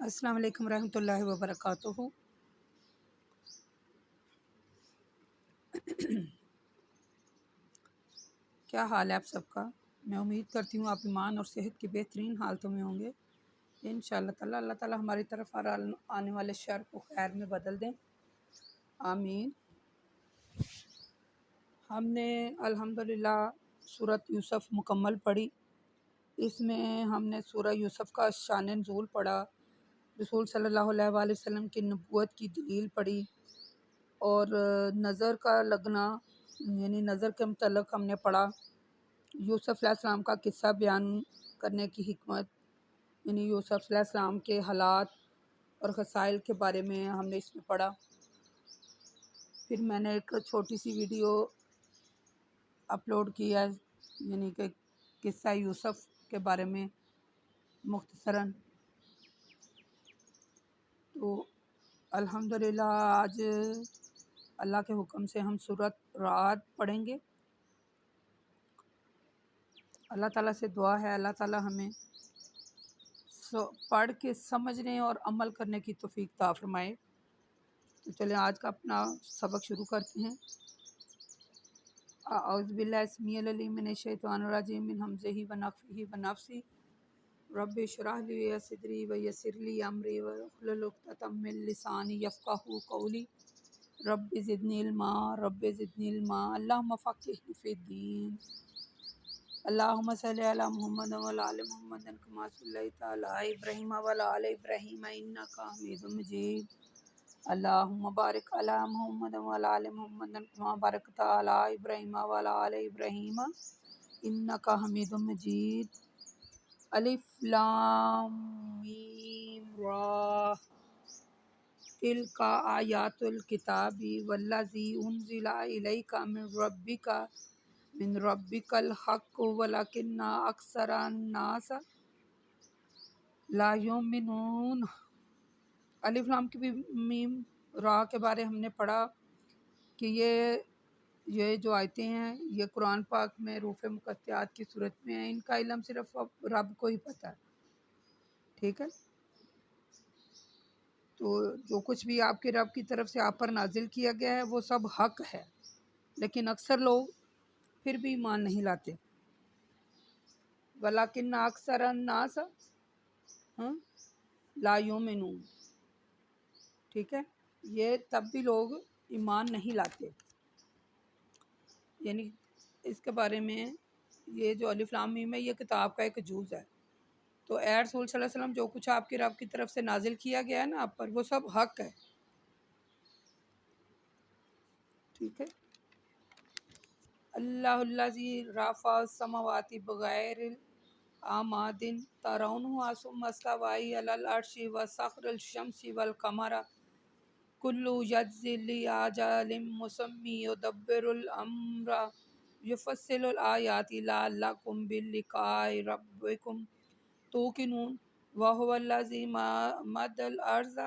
السلام علیکم ورحمۃ اللہ وبرکاتہ۔ کیا حال ہے آپ سب کا؟ میں امید کرتی ہوں آپ ایمان اور صحت کی بہترین حالتوں میں ہوں گے۔ انشاءاللہ تعالی اللہ تعالی ہماری طرف آنے والے شر کو خیر میں بدل دیں، آمین۔ ہم نے الحمدللہ سورۃ یوسف مکمل پڑھی۔ اس میں ہم نے سورہ یوسف کا شان نزول پڑھا، رسول صلی اللہ علیہ وآلہ وسلم کی نبوت کی دلیل پڑھی، اور نظر کا لگنا یعنی نظر کے متعلق ہم نے پڑھا، یوسف علیہ السلام کا قصہ بیان کرنے کی حکمت، یعنی یوسف علیہ السلام کے حالات اور خسائل کے بارے میں ہم نے اس میں پڑھا۔ پھر میں نے ایک چھوٹی سی ویڈیو اپلوڈ کی ہے، یعنی کہ قصہ یوسف کے بارے میں مختصراً۔ تو الحمدللہ آج اللہ کے حکم سے ہم سورۃ رعد پڑھیں گے۔ اللہ تعالیٰ سے دعا ہے اللہ تعالیٰ ہمیں پڑھ کے سمجھنے اور عمل کرنے کی توفیق عطا فرمائے۔ تو چلیں آج کا اپنا سبق شروع کرتے ہیں۔ اعوذ باللہ السمیع العلیم من الشیطان الرجیم من ہمزہ ونفخہ ونفثہ، رب اشرح لی صدری ویسر لی امری واحلل عقدۃ من لسانی یفقہوا قولی، رب زدنی علما رب زدنی علما اللہم فقہنی فی الدین۔ اللہم صلی علی محمد وعلی آل محمد کما صلیت علی ابراہیم وعلی آل ابراہیم انک حمید مجید۔ اللہم بارک علی محمد وعلی آل محمد کما بارکت علی ابراہیم وعلی آل ابراہیم انک حمید مجید۔ الف لام میم را، تلک آیات الکتاب والذی انزل الیک من ربک الحق ولکن اکثر الناس لا یؤمنون۔ الف لام کی بھی میم را کے بارے ہم نے پڑھا کہ یہ جو آیتیں ہیں یہ قرآن پاک میں حروف مقطعات کی صورت میں ہیں، ان کا علم صرف رب کو ہی پتہ ہے، ٹھیک ہے۔ تو جو کچھ بھی آپ کے رب کی طرف سے آپ پر نازل کیا گیا ہے وہ سب حق ہے، لیکن اکثر لوگ پھر بھی ایمان نہیں لاتے۔ وَلَكِنَّ أَكْثَرَ النَّاسَ لَا يُؤْمِنُونَ، ٹھیک ہے، یہ تب بھی لوگ ایمان نہیں لاتے۔ یعنی اس کے بارے میں یہ جو الف لام میم ہے یہ کتاب کا ایک جز ہے۔ تو اے رسول صلی اللہ علیہ وسلم جو کچھ آپ کے رب کی طرف سے نازل کیا گیا ہے نا آپ پر وہ سب حق ہے، ٹھیک ہے۔ اللہ الذی رفع السماوات بغیر عماد ترونها ثم استوى علی العرش وسخر الشمس والقمر کل یجری لأجل مسمی یدبر الامر یفصل الآیات لعلکم بلقاء ربکم توقنون وهو الذی مد الارض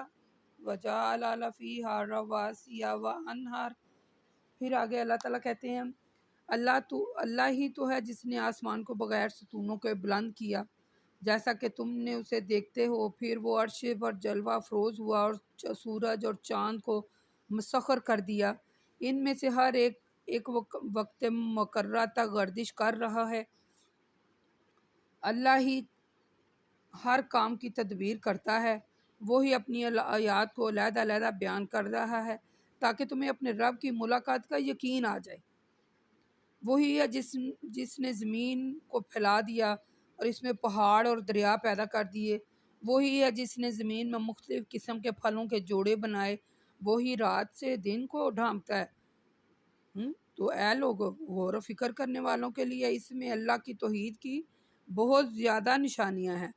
وجعل فیہا رواسی وانہار۔ پھر آگے اللہ تعالیٰ کہتے ہیں اللہ ہی تو ہے جس نے آسمان کو بغیر ستونوں کے بلند کیا جیسا کہ تم نے اسے دیکھتے ہو، پھر وہ عرش پر جلوہ افروز ہوا اور سورج اور چاند کو مسخر کر دیا، ان میں سے ہر ایک وقت مقررہ تک گردش کر رہا ہے۔ اللہ ہی ہر کام کی تدبیر کرتا ہے، وہی اپنی آیات کو علیحدہ علیحدہ بیان کر رہا ہے تاکہ تمہیں اپنے رب کی ملاقات کا یقین آ جائے۔ وہی ہے جس نے زمین کو پھیلا دیا اور اس میں پہاڑ اور دریا پیدا کر دیے۔ وہی ہے جس نے زمین میں مختلف قسم کے پھلوں کے جوڑے بنائے۔ وہی رات سے دن کو ڈھانپتا ہے۔ تو اے لوگو، غور و فکر کرنے والوں کے لیے اس میں اللہ کی توحید کی بہت زیادہ نشانیاں ہیں۔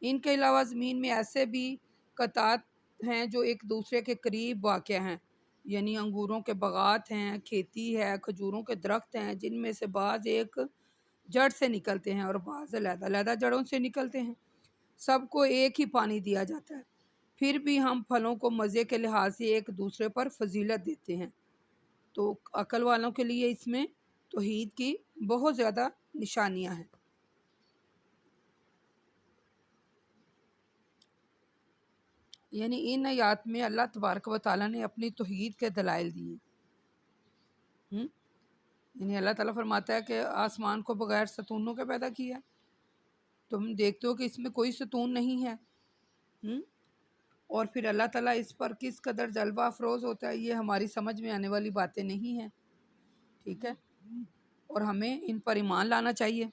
ان کے علاوہ زمین میں ایسے بھی قطعات ہیں جو ایک دوسرے کے قریب واقع ہیں، یعنی انگوروں کے باغات ہیں، کھیتی ہے، کھجوروں کے درخت ہیں جن میں سے بعض ایک جڑ سے نکلتے ہیں اور بعض علیحدہ علیحدہ جڑوں سے نکلتے ہیں، سب کو ایک ہی پانی دیا جاتا ہے، پھر بھی ہم پھلوں کو مزے کے لحاظ سے ایک دوسرے پر فضیلت دیتے ہیں۔ تو عقل والوں کے لیے اس میں توحید کی بہت زیادہ نشانیاں ہیں۔ یعنی ان آیات میں اللہ تبارک و تعالیٰ نے اپنی توحید کے دلائل دیے ہیں۔ یعنی اللہ تعالیٰ فرماتا ہے کہ آسمان کو بغیر ستونوں کے پیدا کیا، تم دیکھتے ہو کہ اس میں کوئی ستون نہیں ہے۔ اور پھر اللہ تعالیٰ اس پر کس قدر جلوہ افروز ہوتا ہے، یہ ہماری سمجھ میں آنے والی باتیں نہیں ہیں، ٹھیک ہے، اور ہمیں ان پر ایمان لانا چاہیے،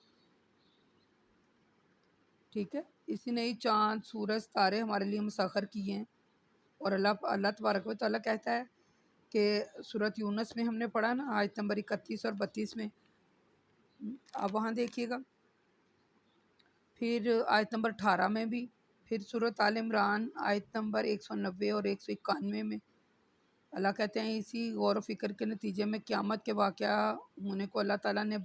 ٹھیک ہے۔ اسی نے ہی چاند، سورج، تارے ہمارے لیے مسخر کیے ہیں، اور اللہ تبارک و تعالیٰ کہتا ہے کہ سورۃ یونس میں ہم نے پڑھا نا، آیت نمبر 31 اور 32 میں، آپ وہاں دیکھیے گا، پھر آیت نمبر 18 میں بھی، پھر سورۃ آل عمران آیت نمبر 190 اور 191 میں اللہ کہتے ہیں اسی غور و فکر کے نتیجے میں قیامت کے واقعہ ہونے کو اللہ تعالیٰ نے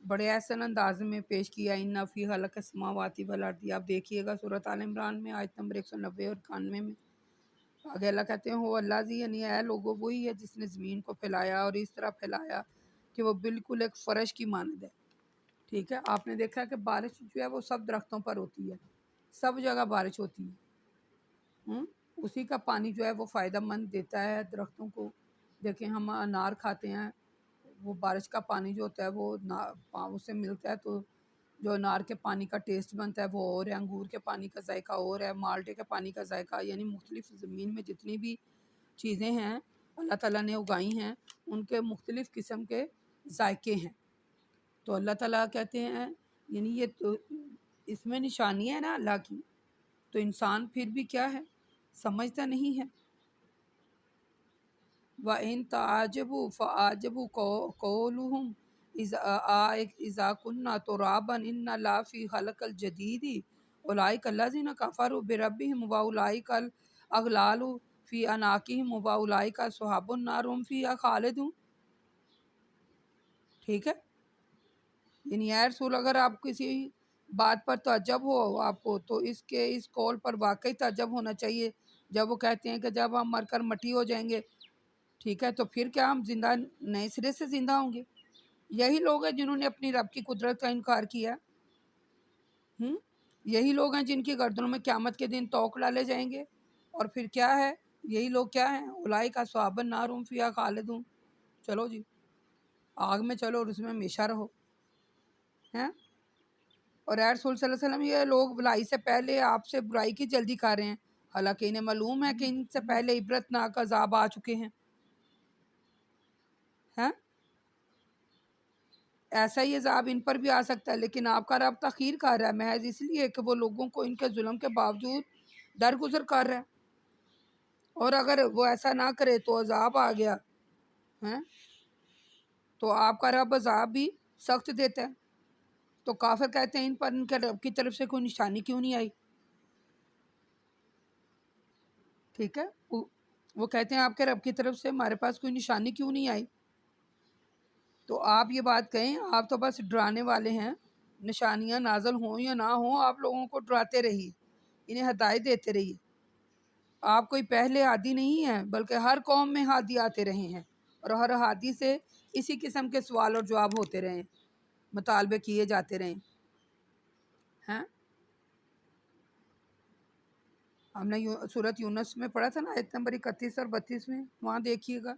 بڑے احسن انداز میں پیش کیا۔ ان فی خلق السماوات والارض، آپ دیکھیے گا سورۃ آل عمران میں آیت نمبر 190 اور 91 میں۔ آگے اللہ کہتے ہیں ہو اللہ زی، یعنی اے لوگوں وہی ہے جس نے زمین کو پھیلایا اور اس طرح پھیلایا کہ وہ بالکل ایک فرش کی مانند ہے، ٹھیک ہے۔ آپ نے دیکھا کہ بارش جو ہے وہ سب درختوں پر ہوتی ہے، سب جگہ بارش ہوتی ہے، اسی کا پانی جو ہے وہ فائدہ مند دیتا ہے درختوں کو۔ دیکھیں ہم انار کھاتے ہیں، وہ بارش کا پانی جو ہوتا ہے وہ اس سے ملتا ہے، تو جو انار کے پانی کا ٹیسٹ بنتا ہے وہ اور ہے، انگور کے پانی کا ذائقہ اور ہے، مالٹے کے پانی کا ذائقہ، یعنی مختلف زمین میں جتنی بھی چیزیں ہیں اللہ تعالیٰ نے اگائی ہیں ان کے مختلف قسم کے ذائقے ہیں۔ تو اللہ تعالیٰ کہتے ہیں یعنی یہ تو اس میں نشانی ہے نا اللہ کی، تو انسان پھر بھی کیا ہے، سمجھتا نہیں ہے۔ وَإِن تَعْجَبُوا فَأَعْجَبُ قَوْلُهُمْ إِذَا كُنَّا تُرَابًا إِنَّا لَفِي خَلْقٍ جَدِيدٍ أُولَٰئِكَ الَّذِينَ كَفَرُوا بِرَبِّهِمْ وَأُولَٰئِكَ الْأَغْلَالُ فِي أَعْنَاقِهِمْ وَأُولَٰئِكَ أَصْحَابُ النَّارِ هُمْ فِيهَا خَالِدُونَ، ٹھیک ہے۔ یعنی اے رسول اگر آپ کسی بات پر تعجب ہو آپ کو، تو اس قول پر واقعی تعجب ہونا چاہیے جب وہ کہتے ہیں کہ جب ہم مر کر مٹی ہو جائیں گے، ٹھیک ہے، تو پھر کیا ہم زندہ نئے سرے سے زندہ ہوں گے؟ یہی لوگ ہیں جنہوں نے اپنی رب کی قدرت کا انکار کیا، یہی لوگ ہیں جن کی گردنوں میں قیامت کے دن توق ڈالے جائیں گے، اور پھر کیا ہے، یہی لوگ کیا ہیں، اولئک اصحاب النار هم فیہا خالدون، چلو جی آگ میں چلو اور اس میں ہمیشہ رہو ہیں۔ اور اے رسول صلی اللہ علیہ وسلم یہ لوگ بھلائی سے پہلے آپ سے برائی کی جلدی کر رہے ہیں، حالانکہ انہیں معلوم ہے کہ ان سے پہلے عبرتناک عذاب آ چکے ہیں۔ ایسا ہی عذاب ان پر بھی آ سکتا ہے، لیکن آپ کا رب تاخیر کر رہا ہے محض اس لیے کہ وہ لوگوں کو ان کے ظلم کے باوجود درگزر کر رہا ہے، اور اگر وہ ایسا نہ کرے تو عذاب آ گیا تو آپ کا رب عذاب بھی سخت دیتا ہے۔ تو کافر کہتے ہیں ان پر ان کے رب کی طرف سے کوئی نشانی کیوں نہیں آئی، ٹھیک ہے، وہ کہتے ہیں آپ کے رب کی طرف سے ہمارے پاس کوئی نشانی کیوں نہیں آئی۔ تو آپ یہ بات کہیں، آپ تو بس ڈرانے والے ہیں، نشانیاں نازل ہوں یا نہ ہوں آپ لوگوں کو ڈراتے رہیے، انہیں ہدایت دیتے رہیے۔ آپ کوئی پہلے ہادی نہیں ہیں، بلکہ ہر قوم میں ہادی آتے رہے ہیں، اور ہر ہادی سے اسی قسم کے سوال اور جواب ہوتے رہے، مطالبے کیے جاتے رہے ہیں۔ ہم نے سورۃ یونس میں پڑھا تھا نا آیت نمبر 31 اور 32 میں، وہاں دیکھیے گا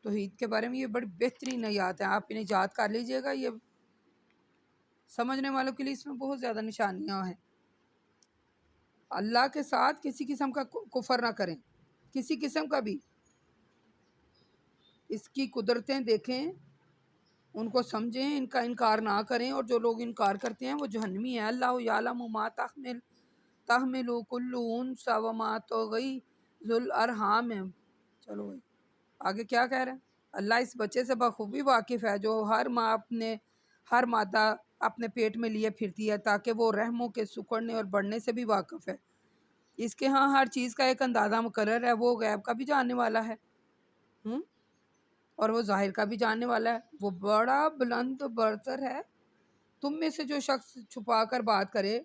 توحید کے بارے میں، یہ بڑی بہترین آیات ہیں، آپ انہیں یاد کر لیجئے گا، یہ سمجھنے والوں کے لیے اس میں بہت زیادہ نشانیاں ہیں۔ اللہ کے ساتھ کسی قسم کا کفر نہ کریں، کسی قسم کا بھی، اس کی قدرتیں دیکھیں، ان کو سمجھیں، ان کا انکار نہ کریں، اور جو لوگ انکار کرتے ہیں وہ جہنمی ہیں۔ اللہ یعلم ما تحمل کل انثی وما تغیض الارحام، چلو بھائی آگے کیا کہہ رہے ہیں، اللہ اس بچے سے بخوبی واقف ہے جو ہر مادہ اپنے پیٹ میں لیے پھرتی ہے، تاکہ وہ رحموں کے سکڑنے اور بڑھنے سے بھی واقف ہے۔ اس کے ہاں ہر چیز کا ایک اندازہ مقرر ہے، وہ غیب کا بھی جاننے والا ہے، اور وہ ظاہر کا بھی جاننے والا ہے، وہ بڑا بلند برتر ہے۔ تم میں سے جو شخص چھپا کر بات کرے،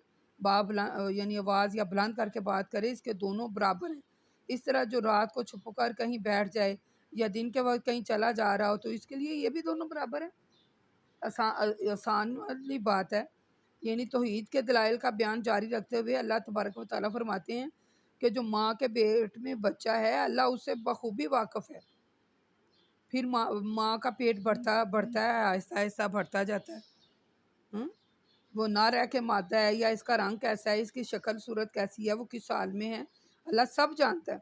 یعنی آواز یا بلند کر کے بات کرے، اس کے دونوں برابر ہیں۔ اس طرح جو رات کو چھپ کر کہیں بیٹھ جائے یا دن کے وقت کہیں چلا جا رہا ہو، تو اس کے لیے یہ بھی دونوں برابر ہیں۔ آسان والی بات ہے یعنی توحید کے دلائل کا بیان جاری رکھتے ہوئے اللہ تبارک و تعالیٰ فرماتے ہیں کہ جو ماں کے پیٹ میں بچہ ہے اللہ اس سے بخوبی واقف ہے. پھر ماں کا پیٹ بڑھتا ہے، آہستہ آہستہ بڑھتا جاتا ہے. وہ نہ رہ کے مادہ ہے یا اس کا رنگ کیسا ہے، اس کی شکل صورت کیسی ہے، وہ کس حال میں ہے، اللہ سب جانتا ہے.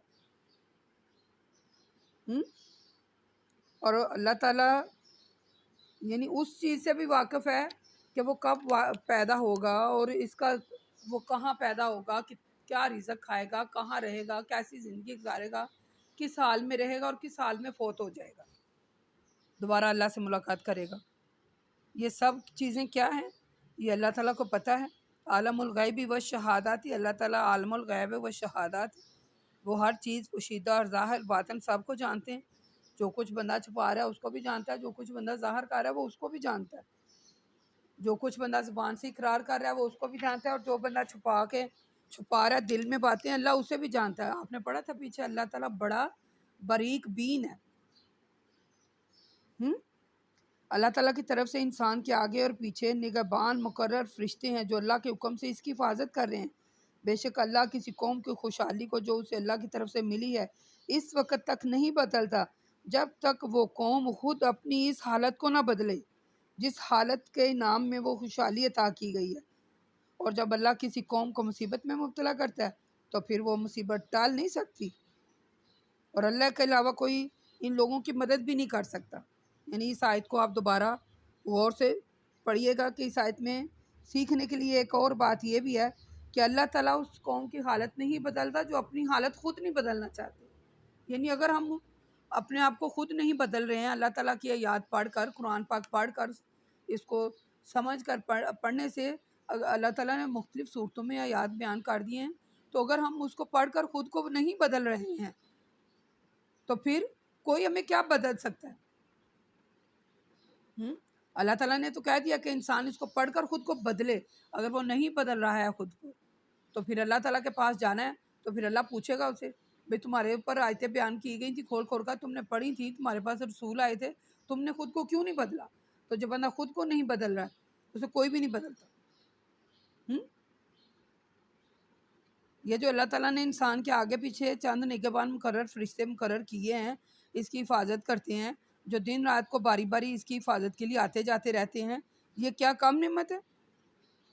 اور اللہ تعالیٰ یعنی اس چیز سے بھی واقف ہے کہ وہ کب پیدا ہوگا اور اس کا وہ کہاں پیدا ہوگا، کیا رزق کھائے گا، کہاں رہے گا، کیسی زندگی گزارے گا، کس حال میں رہے گا اور کس حال میں فوت ہو جائے گا، دوبارہ اللہ سے ملاقات کرے گا. یہ سب چیزیں کیا ہیں، یہ اللہ تعالیٰ کو پتہ ہے. عالم الغیب و شہادات، اللہ تعالیٰ عالم الغیب و شہادات، وہ ہر چیز پوشیدہ اور ظاہر باطن سب کو جانتے ہیں. جو کچھ بندہ چھپا رہا ہے اس کو بھی جانتا ہے، جو کچھ بندہ ظاہر کر رہا ہے وہ اس کو بھی جانتا ہے، جو کچھ بندہ زبان سے اقرار کر رہا ہے وہ اس کو بھی جانتا ہے، اور جو بندہ چھپا رہا ہے دل میں باتیں اللہ اسے بھی جانتا ہے. آپ نے پڑھا تھا پیچھے اللہ تعالیٰ بڑا باریک بین ہے. اللہ تعالیٰ کی طرف سے انسان کے آگے اور پیچھے نگہبان مقرر فرشتے ہیں جو اللہ کے حکم سے اس کی حفاظت کر رہے ہیں. بے شک اللہ کسی قوم کی خوشحالی کو جو اسے اللہ کی طرف سے ملی ہے اس وقت تک نہیں بدلتا جب تک وہ قوم خود اپنی اس حالت کو نہ بدلے جس حالت کے نام میں وہ خوشحالی عطا کی گئی ہے. اور جب اللہ کسی قوم کو مصیبت میں مبتلا کرتا ہے تو پھر وہ مصیبت ٹال نہیں سکتی، اور اللہ کے علاوہ کوئی ان لوگوں کی مدد بھی نہیں کر سکتا. یعنی اس آیت کو آپ دوبارہ غور سے پڑھیے گا کہ اس آیت میں سیکھنے کے لیے ایک اور بات یہ بھی ہے کہ اللہ تعالیٰ اس قوم کی حالت نہیں بدلتا جو اپنی حالت خود نہیں بدلنا چاہتے. یعنی اگر ہم اپنے آپ کو خود نہیں بدل رہے ہیں، اللہ تعالیٰ کی آیات پڑھ کر، قرآن پاک پڑھ کر، اس کو سمجھ کر پڑھنے سے اللہ تعالیٰ نے مختلف صورتوں میں آیات بیان کر دی ہیں، تو اگر ہم اس کو پڑھ کر خود کو نہیں بدل رہے ہیں تو پھر کوئی ہمیں کیا بدل سکتا ہے. اللہ تعالیٰ نے تو کہہ دیا کہ انسان اس کو پڑھ کر خود کو بدلے. اگر وہ نہیں بدل رہا ہے خود کو تو پھر اللہ تعالیٰ کے پاس جانا ہے، تو پھر اللہ پوچھے گا اسے، بھئی تمہارے اوپر آیتیں بیان کی گئی تھی، کھول کھول کر تم نے پڑھی تھی، تمہارے پاس رسول آئے تھے، تم نے خود کو کیوں نہیں بدلا؟ تو جب بندہ خود کو نہیں بدل رہا ہے اسے کوئی بھی نہیں بدلتا. یہ جو اللہ تعالیٰ نے انسان کے آگے پیچھے چند نگہبان مقرر فرشتے مقرر کیے ہیں، اس کی حفاظت کرتے ہیں، جو دن رات کو باری باری اس کی حفاظت کے لیے آتے جاتے رہتے ہیں، یہ کیا کم نعمت ہے.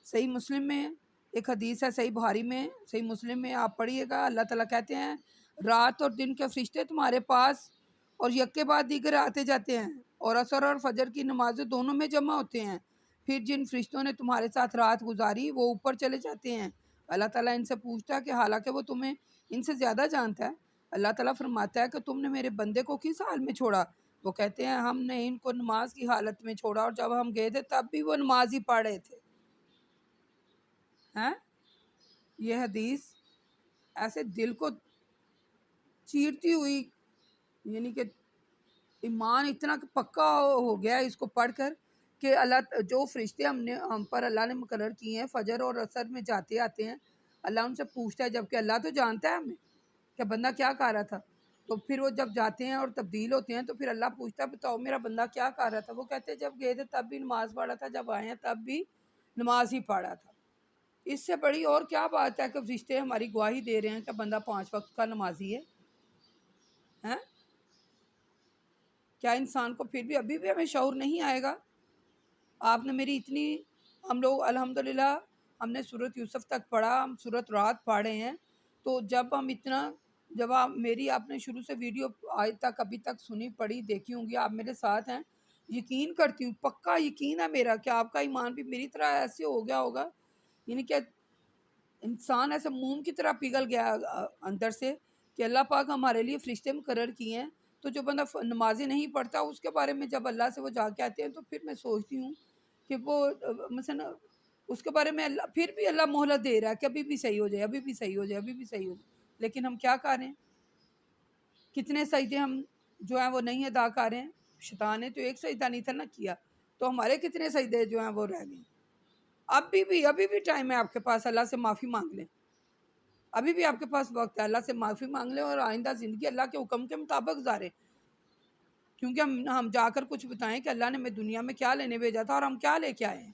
صحیح مسلم میں ایک حدیث ہے، صحیح بخاری میں، صحیح مسلم میں آپ پڑھیے گا، اللہ تعالیٰ کہتے ہیں رات اور دن کے فرشتے تمہارے پاس اور یک کے بعد دیگر آتے جاتے ہیں، اور عصر اور فجر کی نمازیں دونوں میں جمع ہوتے ہیں. پھر جن فرشتوں نے تمہارے ساتھ رات گزاری وہ اوپر چلے جاتے ہیں. اللہ تعالیٰ ان سے پوچھتا ہے کہ حالانکہ وہ تمہیں ان سے زیادہ جانتا ہے. اللہ تعالیٰ فرماتا ہے کہ تم نے میرے بندے کو کس حال میں چھوڑا؟ وہ کہتے ہیں ہم نے ان کو نماز کی حالت میں چھوڑا، اور جب ہم گئے تھے تب بھی وہ نماز ہی پڑھ رہے تھے. یہ حدیث ایسے دل کو چیرتی ہوئی، یعنی کہ ایمان اتنا پکا ہو گیا اس کو پڑھ کر کہ اللہ جو فرشتے ہم پر اللہ نے مقرر کیے ہیں فجر اور عصر میں جاتے آتے ہیں، اللہ ان سے پوچھتا ہے، جبکہ اللہ تو جانتا ہے ہمیں کہ بندہ کیا کر رہا تھا. تو پھر وہ جب جاتے ہیں اور تبدیل ہوتے ہیں تو پھر اللہ پوچھتا ہے بتاؤ میرا بندہ کیا کر رہا تھا؟ وہ کہتے ہیں جب گئے تھے تب بھی نماز پڑھا تھا، جب آئے ہیں تب بھی نماز ہی پڑھا تھا. اس سے بڑی اور کیا بات ہے کہ فرشتے ہماری گواہی دے رہے ہیں کہ بندہ 5 وقت کا نمازی ہے. کیا انسان کو پھر بھی ابھی بھی ہمیں شعور نہیں آئے گا؟ آپ نے میری اتنی، ہم لوگ الحمدللہ ہم نے سورۃ یوسف تک پڑھا، ہم سورۃ رات پڑھے ہیں، تو جب آپ نے شروع سے ویڈیو آج تک ابھی تک سنی پڑھی دیکھی ہوں گی، آپ میرے ساتھ ہیں، یقین کرتی ہوں، پکا یقین ہے میرا کہ آپ کا ایمان بھی میری طرح ایسے ہو گیا ہوگا، یعنی کہ انسان ایسے موم کی طرح پگھل گیا اندر سے کہ اللہ پاک ہمارے لیے فرشتے مقرر کیے ہیں. تو جو بندہ نمازیں نہیں پڑھتا اس کے بارے میں جب اللہ سے وہ جا کے آتے ہیں تو پھر میں سوچتی ہوں کہ وہ مثلا اس کے بارے میں پھر بھی اللہ مہلت دے رہا ہے کہ ابھی بھی صحیح ہو جائے، ابھی بھی صحیح ہو جائے، ابھی بھی صحیح ہو جائے. لیکن ہم کیا کر رہے ہیں؟ کتنے سجدے ہم جو ہیں وہ نہیں ادا کر رہے ہیں. شیطان نے تو ایک سجدہ نہیں تھا نہ کیا، تو ہمارے کتنے سجدے جو ہیں وہ رہ گئے. ابھی بھی ٹائم ہے آپ کے پاس، اللہ سے معافی مانگ لیں. ابھی بھی آپ کے پاس وقت ہے، اللہ سے معافی مانگ لیں اور آئندہ زندگی اللہ کے حکم کے مطابق گزاریں. کیونکہ ہم جا کر کچھ بتائیں کہ اللہ نے ہمیں دنیا میں کیا لینے بھیجا تھا اور ہم کیا لے کے آئے ہیں.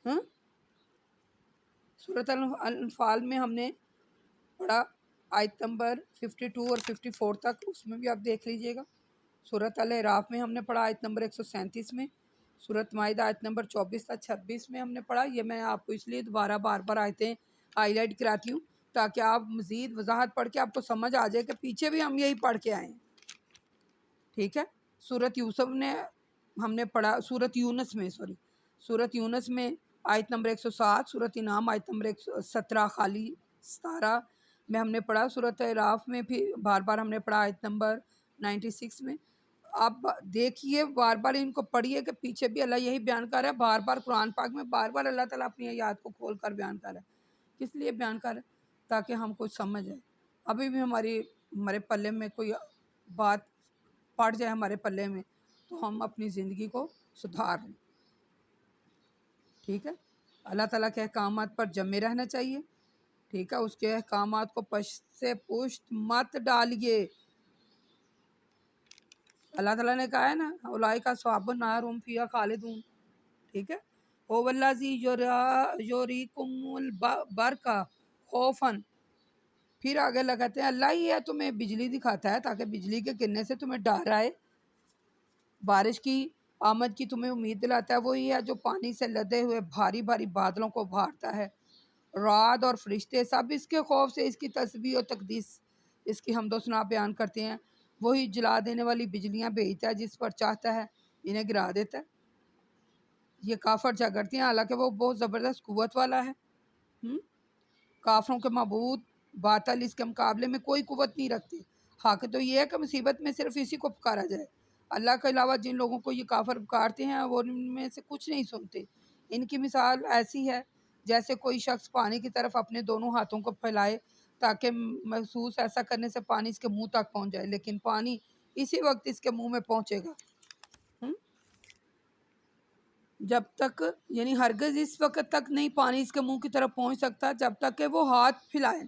ہاں، سورۃ الانفال میں ہم نے پڑھا آیت نمبر 52 اور 54 تک، اس میں بھی آپ دیکھ لیجئے گا۔ سورۃ الاعراف میں ہم نے پڑھا آیت نمبر 137 میں، سورۃ مائدہ آیت نمبر 24 تا 26 میں ہم نے پڑھا۔ یہ میں آپ کو اس لیے دوبارہ بار بار آیتیں ہائی لائٹ کراتی ہوں تاکہ آپ مزید وضاحت پڑھ کے آپ کو سمجھ آ جائے کہ پیچھے بھی ہم یہی پڑھ کے آئے ہیں، ٹھیک ہے۔ سورۃ یوسف نے ہم نے پڑھا، سورۃ یونس میں سورۃ یونس میں آیت نمبر 107، سورۃ انعام آیت نمبر 17 خالی 17 میں ہم نے پڑھا۔ سورۃ اعراف میں بھی بار بار ہم نے پڑھا آیت نمبر 96 میں۔ آپ دیکھیے بار بار ان کو پڑھیے کہ پیچھے بھی اللہ یہی بیان کر رہا ہے، بار بار قرآن پاک میں بار بار اللہ تعالیٰ اپنی آیات کو کھول کر بیان کر رہا ہے۔ کس لیے بیان کر رہا ہے؟ تاکہ ہم کچھ سمجھ آئے۔ ابھی بھی ہمارے پلے میں کوئی بات پڑ جائے ہمارے پلے میں تو ہم اپنی زندگی کو سدھار لیں، ٹھیک ہے۔ اللہ تعالیٰ کے احکامات پر جمے رہنا چاہیے، ٹھیک ہے۔ اس کے احکامات کو پشت سے پشت مت ڈالیے۔ اللہ تعالیٰ نے کہا ہے نا اولئک اصحاب النار هم فیہا خالدون، ٹھیک ہے۔ هو الذی یریکم البرق خوفا، پھر آگے لگاتے ہیں اللہ ہی ہے تمہیں بجلی دکھاتا ہے تاکہ بجلی کے گرنے سے تمہیں ڈر آئے، بارش کی آمد کی تمہیں امید دلاتا ہے، وہی ہے جو پانی سے لدے ہوئے بھاری بھاری بادلوں کو ابھارتا ہے۔ رعد اور فرشتے سب اس کے خوف سے اس کی تسبیح و تقدیس، اس کی حمد و ثنا بیان کرتے ہیں۔ وہی جلا دینے والی بجلیاں بھیجتا ہے، جس پر چاہتا ہے انہیں گرا دیتا ہے۔ یہ کافر جھگڑتے ہیں حالانکہ وہ بہت زبردست قوت والا ہے۔ کافروں کے معبود باطل اس کے مقابلے میں کوئی قوت نہیں رکھتے۔ حق تو یہ ہے کہ مصیبت میں صرف اسی کو پکارا جائے۔ اللہ کے علاوہ جن لوگوں کو یہ کافر پکارتے ہیں وہ ان میں سے کچھ نہیں سنتے۔ ان کی مثال ایسی ہے جیسے کوئی شخص پانی کی طرف اپنے دونوں ہاتھوں کو پھیلائے تاکہ محسوس ایسا کرنے سے پانی اس کے منہ تک پہنچ جائے، لیکن پانی اسی وقت اس کے منہ میں پہنچے گا، جب تک یعنی ہرگز اس وقت تک نہیں پانی اس کے منہ کی طرف پہنچ سکتا جب تک کہ وہ ہاتھ پھیلائے،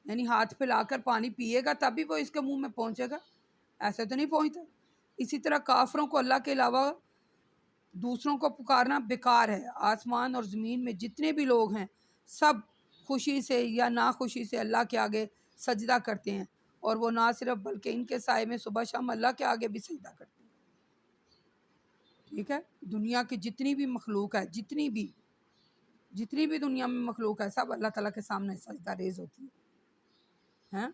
یعنی ہاتھ پھیلا کر پانی پیے گا تبھی وہ اس کے منہ میں پہنچے گا، ایسے تو نہیں پہنچتا۔ اسی طرح کافروں کو اللہ کے علاوہ دوسروں کو پکارنا بیکار ہے۔ آسمان اور زمین میں جتنے بھی لوگ ہیں سب خوشی سے یا ناخوشی سے اللہ کے آگے سجدہ کرتے ہیں، اور وہ نہ صرف بلکہ ان کے سائے میں صبح شام اللہ کے آگے بھی سجدہ کرتے ہیں، ٹھیک ہے۔ دنیا کی جتنی بھی مخلوق ہے، جتنی بھی دنیا میں مخلوق ہے سب اللہ تعالیٰ کے سامنے سجدہ ریز ہوتی ہے،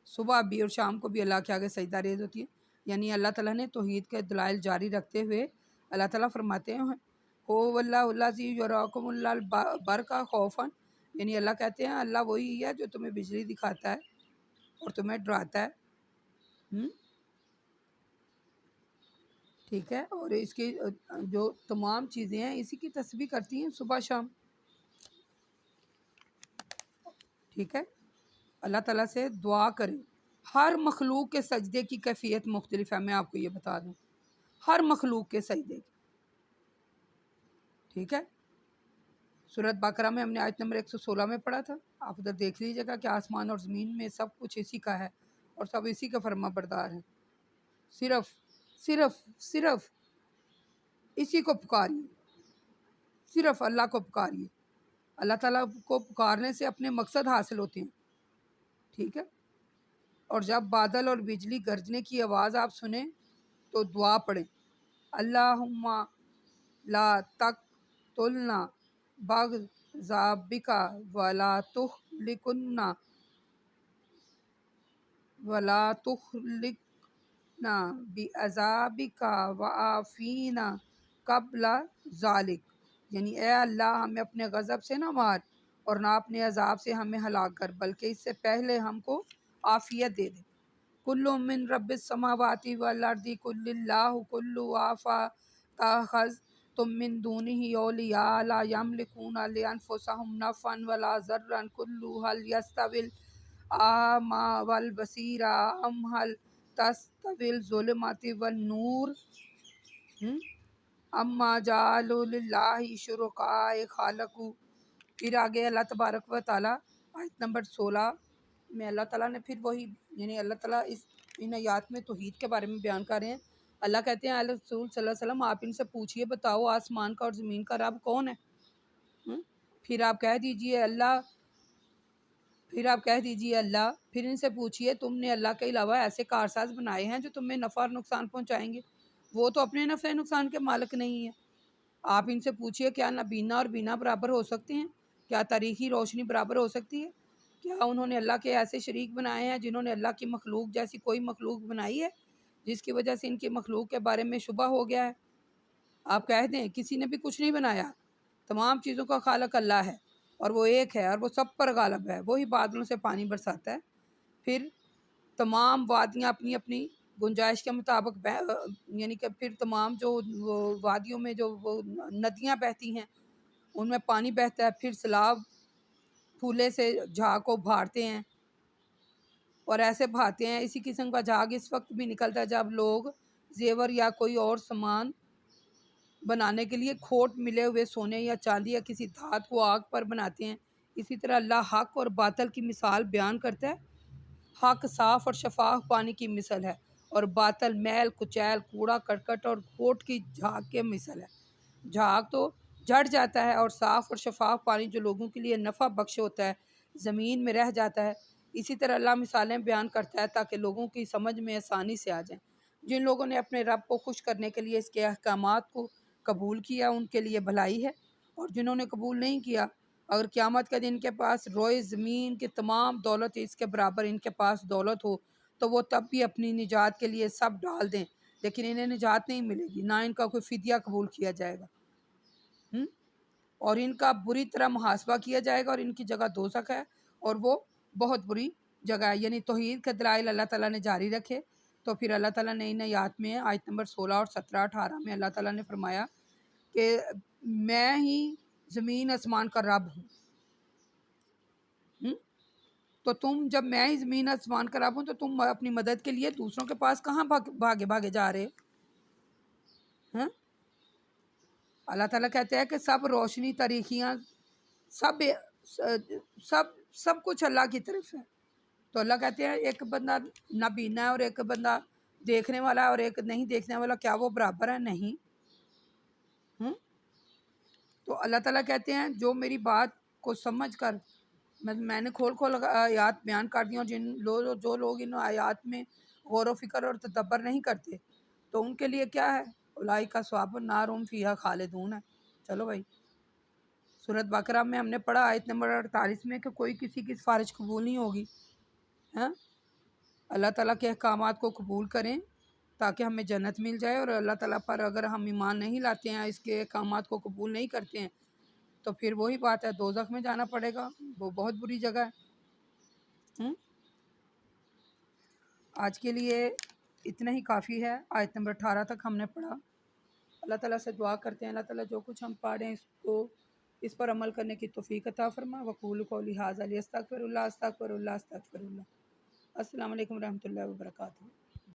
صبح بھی اور شام کو بھی اللہ کے آگے سجدہ ریز ہوتی ہے۔ یعنی اللہ تعالیٰ نے توحید کے دلائل جاری رکھتے ہوئے اللہ تعالیٰ فرماتے ہیں ہو واللہ الذی یراکم البرق خوفا، یعنی اللہ کہتے ہیں اللہ وہی ہے جو تمہیں بجلی دکھاتا ہے اور تمہیں ڈراتا ہے، ٹھیک ہے۔ اور اس کی جو تمام چیزیں ہیں اسی کی تسبیح کرتی ہیں صبح شام، ٹھیک ہے۔ اللہ تعالیٰ سے دعا کریں۔ ہر مخلوق کے سجدے کی کیفیت مختلف ہے، میں آپ کو یہ بتا دوں، ہر مخلوق کے سجدے کی، ٹھیک ہے۔ سورۃ بقرہ میں ہم نے آیت نمبر 116 میں پڑھا تھا، آپ ادھر دیکھ لیجیے گا کہ آسمان اور زمین میں سب کچھ اسی کا ہے اور سب اسی کا فرما بردار ہے، صرف صرف صرف اسی کو پکاریے، صرف اللہ کو پکاریے۔ اللہ تعالیٰ کو پکارنے سے اپنے مقصد حاصل ہوتے ہیں، ٹھیک ہے۔ اور جب بادل اور بجلی گرجنے کی آواز آپ سنیں تو دعا پڑھیں، اللہم لا تقتلنا بغضبک ولا تہلکنا بعذابک وعافینا قبل ذالک، یعنی اے اللہ ہمیں اپنے غضب سے نہ مار اور نہ اپنے عذاب سے ہمیں ہلاک کر، بلکہ اس سے پہلے ہم کو عافیت دے دے۔ کل من رب السماوات والارض کل اللہ کل تم من دونہ اولیاء لا یملکون لانفسہم نفعا ولا ضرا کل هل یستوی الاعمی والبصیر ام هل تستوی الظلمات والنور اما جعلوا للہ شرکاء خلقوا۔ پھر آگے اللہ تبارک و تعالیٰ آیت نمبر 16 میں اللہ تعالیٰ نے پھر وہی یعنی اللہ تعالیٰ ان آیات میں توحید کے بارے میں بیان کر رہے ہیں اللہ کہتے ہیں رسول صلی اللہ علیہ وسلم آپ ان سے پوچھیے بتاؤ آسمان کا اور زمین کا رب کون ہے؟ پھر آپ کہہ دیجئے اللہ پھر ان سے پوچھئے تم نے اللہ کے علاوہ ایسے کارساز بنائے ہیں جو تمہیں نفع اور نقصان پہنچائیں گے، وہ تو اپنے نفع نقصان کے مالک نہیں ہیں۔ آپ ان سے پوچھئے کیا نابینا اور بینا برابر ہو سکتے ہیں؟ کیا تاریخی روشنی برابر ہو سکتی ہے؟ کیا انہوں نے اللہ کے ایسے شریک بنائے ہیں جنہوں نے اللہ کی مخلوق جیسی کوئی مخلوق بنائی ہے جس کی وجہ سے ان کی مخلوق کے بارے میں شبہ ہو گیا ہے؟ آپ کہہ دیں کسی نے بھی کچھ نہیں بنایا، تمام چیزوں کا خالق اللہ ہے اور وہ ایک ہے اور وہ سب پر غالب ہے، وہی بادلوں سے پانی برساتا ہے، پھر تمام وادیاں اپنی اپنی گنجائش کے مطابق یعنی کہ پھر تمام جو وہ وادیوں میں جو وہ ندیاں بہتی ہیں ان میں پانی بہتا ہے، پھر سیلاب پھولے سے جھاگ کو بھاڑتے ہیں اور ایسے بہاتے ہیں۔ اسی قسم کا جھاگ اس وقت بھی نکلتا ہے جب لوگ زیور یا کوئی اور سامان بنانے کے لیے کھوٹ ملے ہوئے سونے یا چاندی یا کسی دھات کو آگ پر بناتے ہیں۔ اسی طرح اللہ حق اور باطل کی مثال بیان کرتا ہے۔ حق صاف اور شفاف پانی کی مثل ہے اور باطل میل کچیل کوڑا کرکٹ اور کھوٹ کی جھاگ کے مثل ہے۔ جھاگ تو جڑ جاتا ہے اور صاف اور شفاف پانی جو لوگوں کے لیے نفع بخش ہوتا ہے زمین میں رہ جاتا ہے۔ اسی طرح اللہ مثالیں بیان کرتا ہے تاکہ لوگوں کی سمجھ میں آسانی سے آ جائیں۔ جن لوگوں نے اپنے رب کو خوش کرنے کے لیے اس کے احکامات کو قبول کیا ان کے لیے بھلائی ہے، اور جنہوں نے قبول نہیں کیا اگر قیامت کے دن کے پاس روئے زمین کی تمام دولت اس کے برابر ان کے پاس دولت ہو تو وہ تب بھی اپنی نجات کے لیے سب ڈال دیں لیکن انہیں نجات نہیں ملے گی، نہ ان کا کوئی فدیہ قبول کیا جائے گا، اور ان کا بری طرح محاسبہ کیا جائے گا اور ان کی جگہ دوزخ ہے اور وہ بہت بری جگہ ہے۔ یعنی توحید کے دلائل اللہ تعالیٰ نے جاری رکھے تو پھر اللہ تعالیٰ نے ان آیات میں آیت نمبر 16 اور 17 18 میں اللہ تعالیٰ نے فرمایا کہ میں ہی زمین آسمان کا رب ہوں۔ تو تم جب میں ہی زمین آسمان کا رب ہوں تو تم اپنی مدد کے لیے دوسروں کے پاس کہاں بھاگے جا رہے ہیں؟ اللہ تعالیٰ کہتے ہیں کہ سب روشنی تاریخیاں سب سب سب کچھ اللہ کی طرف ہے۔ تو اللہ کہتے ہیں ایک بندہ نابینا ہے اور ایک بندہ دیکھنے والا ہے اور ایک نہیں دیکھنے والا، کیا وہ برابر ہے؟ نہیں۔ تو اللہ تعالیٰ کہتے ہیں جو میری بات کو سمجھ کر میں نے کھول آیات بیان کر دی، اور جو لوگ ان آیات میں غور و فکر اور تدبر نہیں کرتے تو ان کے لیے کیا ہے؟ اولئک اصحاب النار هم فیہا خالدون ہے۔ چلو بھائی، سورۃ بقرہ میں ہم نے پڑھا آیت نمبر 48 میں کہ کوئی کسی کی سفارش قبول نہیں ہوگی۔ اللہ تعالیٰ کے احکامات کو قبول کریں تاکہ ہمیں جنت مل جائے، اور اللہ تعالیٰ پر اگر ہم ایمان نہیں لاتے ہیں، اس کے احکامات کو قبول نہیں کرتے ہیں تو پھر وہی بات ہے، دوزخ میں جانا پڑے گا، وہ بہت بری جگہ ہے۔ آج کے لیے اتنا ہی کافی ہے، آیت نمبر 18 تک ہم نے پڑھا۔ اللہ تعالیٰ سے دعا کرتے ہیں اللہ تعالیٰ جو کچھ ہم پڑھیں اس پر عمل کرنے کی توفیق عطا فرما۔ وقول قولی ھذا استغفر اللہ استغفر اللہ استغفر اللہ۔ السلام علیکم ورحمۃ اللہ وبرکاتہ۔